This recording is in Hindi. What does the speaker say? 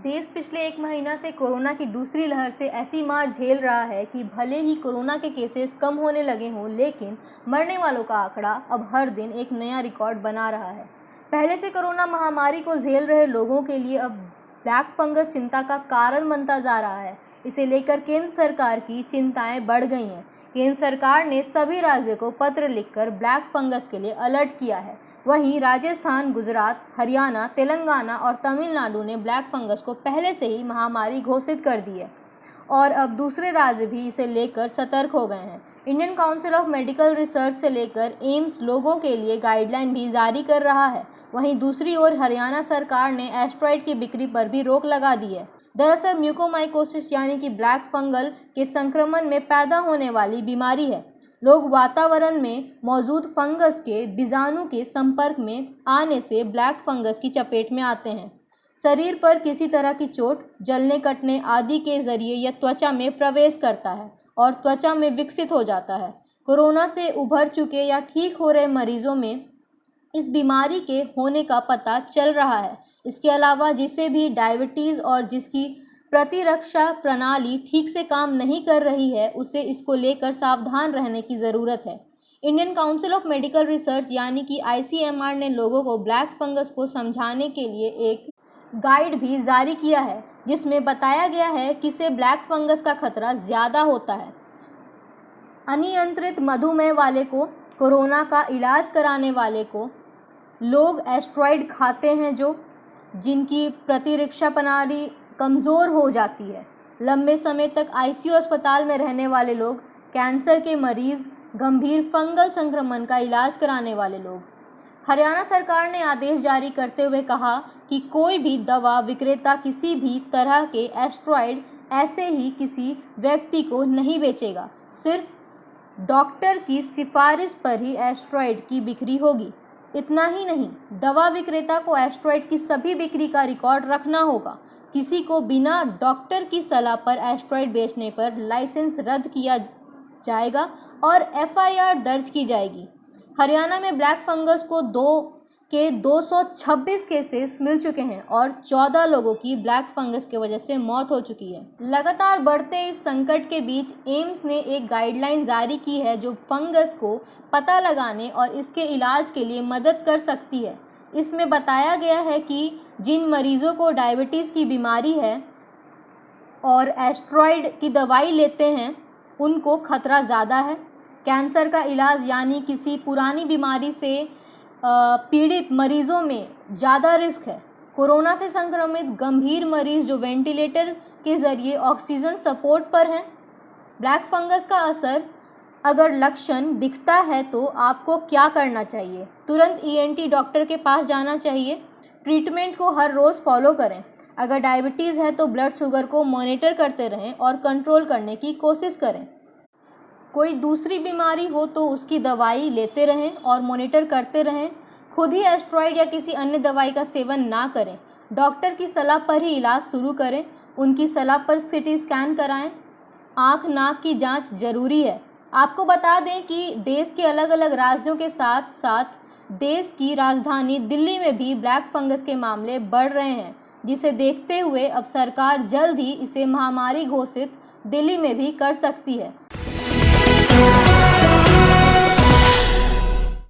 देश पिछले एक महीना से कोरोना की दूसरी लहर से ऐसी मार झेल रहा है कि भले ही कोरोना के केसेस कम होने लगे हों, लेकिन मरने वालों का आंकड़ा अब हर दिन एक नया रिकॉर्ड बना रहा है। पहले से कोरोना महामारी को झेल रहे लोगों के लिए अब ब्लैक फंगस चिंता का कारण बनता जा रहा है। इसे लेकर केंद्र सरकार की चिंताएं बढ़ गई हैं। केंद्र सरकार ने सभी राज्यों को पत्र लिखकर ब्लैक फंगस के लिए अलर्ट किया है। वहीं राजस्थान, गुजरात, हरियाणा, तेलंगाना और तमिलनाडु ने ब्लैक फंगस को पहले से ही महामारी घोषित कर दी है और अब दूसरे राज्य भी इसे लेकर सतर्क हो गए हैं। Indian council of medical research से लेकर एम्स लोगों के लिए गाइडलाइन भी जारी कर रहा है। वहीं दूसरी ओर हरियाणा सरकार ने एस्ट्रॉइड की बिक्री पर भी रोक लगा दी है। दरअसल म्यूकोमाइकोसिस यानी कि ब्लैक फंगल के संक्रमण में पैदा होने वाली बीमारी है। लोग वातावरण में मौजूद फंगस के बीजाणु के संपर्क में आने से ब्लैक फंगस की चपेट में आते हैं। शरीर पर किसी तरह की चोट, जलने, कटने आदि के जरिए यह त्वचा में प्रवेश करता है और त्वचा में विकसित हो जाता है। कोरोना से उभर चुके या ठीक हो रहे मरीजों में इस बीमारी के होने का पता चल रहा है। इसके अलावा जिसे भी डायबिटीज़ और जिसकी प्रतिरक्षा प्रणाली ठीक से काम नहीं कर रही है, उसे इसको लेकर सावधान रहने की ज़रूरत है। Indian council of medical research यानी कि ICMR ने लोगों को ब्लैक फंगस को समझाने के लिए एक गाइड भी जारी किया है, जिसमें बताया गया है कि से ब्लैक फंगस का खतरा ज़्यादा होता है। अनियंत्रित मधुमेह वाले को, कोरोना का इलाज कराने वाले को, लोग एस्ट्रॉइड खाते हैं जिनकी प्रतिरक्षा प्रणाली कमज़ोर हो जाती है, लंबे समय तक ICU अस्पताल में रहने वाले लोग, कैंसर के मरीज़, गंभीर फंगल संक्रमण का इलाज कराने वाले लोग। हरियाणा सरकार ने आदेश जारी करते हुए कहा कि कोई भी दवा विक्रेता किसी भी तरह के एस्ट्रॉइड ऐसे ही किसी व्यक्ति को नहीं बेचेगा। सिर्फ डॉक्टर की सिफारिश पर ही एस्ट्रॉइड की बिक्री होगी। इतना ही नहीं, दवा विक्रेता को एस्ट्रॉइड की सभी बिक्री का रिकॉर्ड रखना होगा। किसी को बिना डॉक्टर की सलाह पर एस्ट्रॉइड बेचने पर लाइसेंस रद्द किया जाएगा और FIR दर्ज की जाएगी। हरियाणा में ब्लैक फंगस को 226 केसेस मिल चुके हैं और 14 लोगों की ब्लैक फंगस की वजह से मौत हो चुकी है। लगातार बढ़ते इस संकट के बीच एम्स ने एक गाइडलाइन जारी की है जो फंगस को पता लगाने और इसके इलाज के लिए मदद कर सकती है। इसमें बताया गया है कि जिन मरीजों को डायबिटीज़ की बीमारी है और एस्ट्रॉइड की दवाई लेते हैं, उनको खतरा ज़्यादा है। कैंसर का इलाज यानी किसी पुरानी बीमारी से पीड़ित मरीजों में ज़्यादा रिस्क है। कोरोना से संक्रमित गंभीर मरीज जो वेंटिलेटर के ज़रिए ऑक्सीजन सपोर्ट पर हैं। ब्लैक फंगस का असर अगर लक्षण दिखता है तो आपको क्या करना चाहिए? तुरंत ENT डॉक्टर के पास जाना चाहिए। ट्रीटमेंट को हर रोज़ फॉलो करें। अगर डायबिटीज़ है तो ब्लड शुगर को मॉनिटर करते रहें और कंट्रोल करने की कोशिश करें। कोई दूसरी बीमारी हो तो उसकी दवाई लेते रहें और मॉनिटर करते रहें। खुद ही एस्ट्रॉइड या किसी अन्य दवाई का सेवन ना करें। डॉक्टर की सलाह पर ही इलाज शुरू करें। उनकी सलाह पर CT स्कैन कराएं। आँख, नाक की जांच जरूरी है। आपको बता दें कि देश के अलग अलग राज्यों के साथ साथ देश की राजधानी दिल्ली में भी ब्लैक फंगस के मामले बढ़ रहे हैं, जिसे देखते हुए अब सरकार जल्द ही इसे महामारी घोषित दिल्ली में भी कर सकती है।